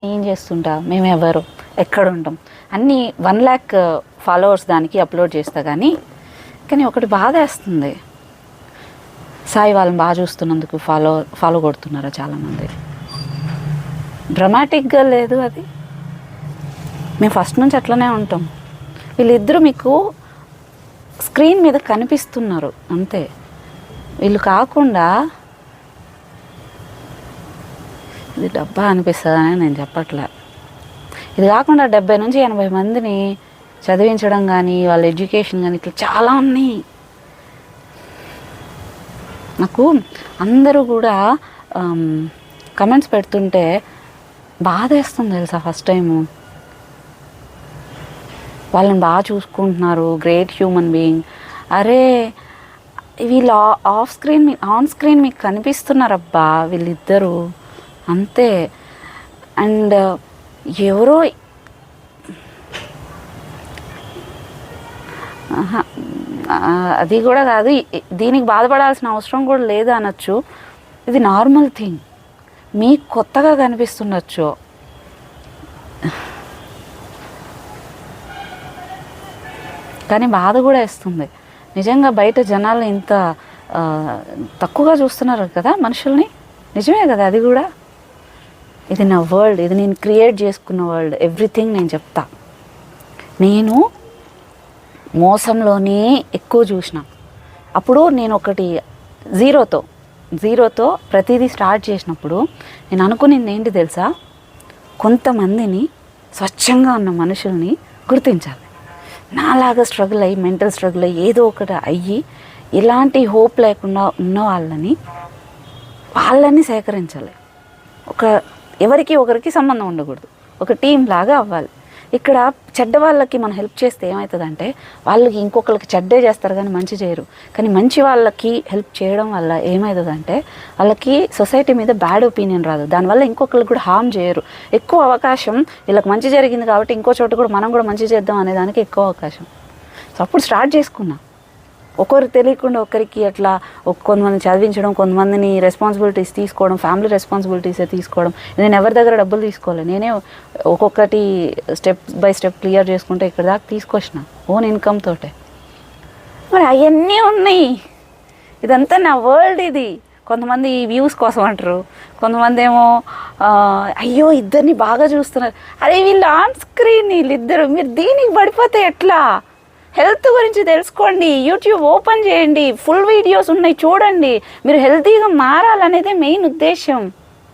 ఏం చేస్తుంటా, మేము ఎవరు, ఎక్కడ ఉంటాం అన్నీ 1 lakh ఫాలోవర్స్ దానికి అప్లోడ్ చేస్తా. కానీ ఒకటి బాధ వేస్తుంది, సాయి వాళ్ళని బాగా చూస్తున్నందుకు ఫాలో కొడుతున్నారా చాలామంది. డ్రమాటిక్గా లేదు అది, మేము ఫస్ట్ నుంచి అట్లనే ఉంటాం. వీళ్ళిద్దరూ మీకు స్క్రీన్ మీద కనిపిస్తున్నారు అంతే. వీళ్ళు కాకుండా ఇది డబ్బా అనిపిస్తుందని నేను చెప్పట్లే. ఇది కాకుండా 70 నుంచి 80 మందిని చదివించడం కానీ, వాళ్ళ ఎడ్యుకేషన్ కానీ ఇట్లా చాలా ఉన్నాయి. నాకు అందరూ కూడా కమెంట్స్ పెడుతుంటే బాధ వేస్తుంది తెలుసా. ఫస్ట్ టైము వాళ్ళని బాగా చూసుకుంటున్నారు, గ్రేట్ హ్యూమన్ బీయింగ్. అరే వీళ్ళు ఆన్ స్క్రీన్ మీకు కనిపిస్తున్నారబ్బా వీళ్ళిద్దరూ అంతే. అండ్ ఎవరో అది కూడా కాదు, దీనికి బాధపడాల్సిన అవసరం కూడా లేదు అనొచ్చు. ఇది నార్మల్ థింగ్, మీకు కొత్తగా కనిపిస్తుండొచ్చు. కానీ బాధ కూడా వేస్తుంది నిజంగా. బయట జనాలు ఇంత తక్కువగా చూస్తున్నారు కదా మనుషుల్ని. నిజమే కదా అది కూడా. ఇది నా వరల్డ్, ఇది నేను క్రియేట్ చేసుకున్న వరల్డ్. ఎవ్రీథింగ్ నేను చెప్తా. నేను మోసంలోనే ఎక్కువ చూసిన. అప్పుడు నేను ఒకటి జీరోతో ప్రతిదీ స్టార్ట్ చేసినప్పుడు నేను అనుకునేది ఏంటి తెలుసా, కొంతమందిని స్వచ్ఛంగా ఉన్న మనుషుల్ని గుర్తించాలి. నాలాగా స్ట్రగుల్ అయ్యి, మెంటల్ స్ట్రగుల్ అయ్యి, ఏదో ఒకటి అయ్యి ఇలాంటి హోప్ లేకుండా ఉన్న వాళ్ళని సేకరించాలి. ఎవరికి ఒకరికి సంబంధం ఉండకూడదు, ఒక టీం లాగా అవ్వాలి. ఇక్కడ చెడ్డ వాళ్ళకి మనం హెల్ప్ చేస్తే ఏమవుతుందంటే వాళ్ళకి ఇంకొకరికి చెడ్డే చేస్తారు కానీ మంచి చేయరు. కానీ మంచి వాళ్ళకి హెల్ప్ చేయడం వల్ల ఏమవుతుందంటే వాళ్ళకి సొసైటీ మీద బ్యాడ్ ఒపీనియన్ రాదు, దానివల్ల ఇంకొకరికి కూడా హార్మ్ చేయరు. ఎక్కువ అవకాశం వీళ్ళకి మంచి జరిగింది కాబట్టి ఇంకో చోట కూడా మనం కూడా మంచి చేద్దాం అనే దానికి ఎక్కువ అవకాశం. సో అప్పుడు స్టార్ట్ చేసుకున్నా. ఒకరు తెలియకుండా ఒకరికి అట్లా కొంతమంది చదివించడం, కొంతమందిని రెస్పాన్సిబిలిటీస్ తీసుకోవడం, ఫ్యామిలీ రెస్పాన్సిబిలిటీసే తీసుకోవడం. నేను ఎవరి దగ్గర డబ్బులు తీసుకోవాలి, నేనే ఒక్కొక్కటి స్టెప్ బై స్టెప్ క్లియర్ చేసుకుంటే ఇక్కడ దాకా తీసుకొచ్చిన ఓన్ ఇన్కమ్ తోటే. మరి అవన్నీ ఉన్నాయి. ఇదంతా నా వరల్డ్. ఇది కొంతమంది వ్యూస్ కోసం అంటారు, కొంతమంది ఏమో అయ్యో ఇద్దరిని బాగా చూస్తున్నారు. అరే వీళ్ళు ఆన్ స్క్రీన్ వీళ్ళిద్దరు, మీరు దీనికి పడిపోతే ఎట్లా? హెల్త్ గురించి తెలుసుకోండి, యూట్యూబ్ ఓపెన్ చేయండి, ఫుల్ వీడియోస్ ఉన్నాయి చూడండి. మీరు హెల్తీగా మారాలనేదే మెయిన్ ఉద్దేశం.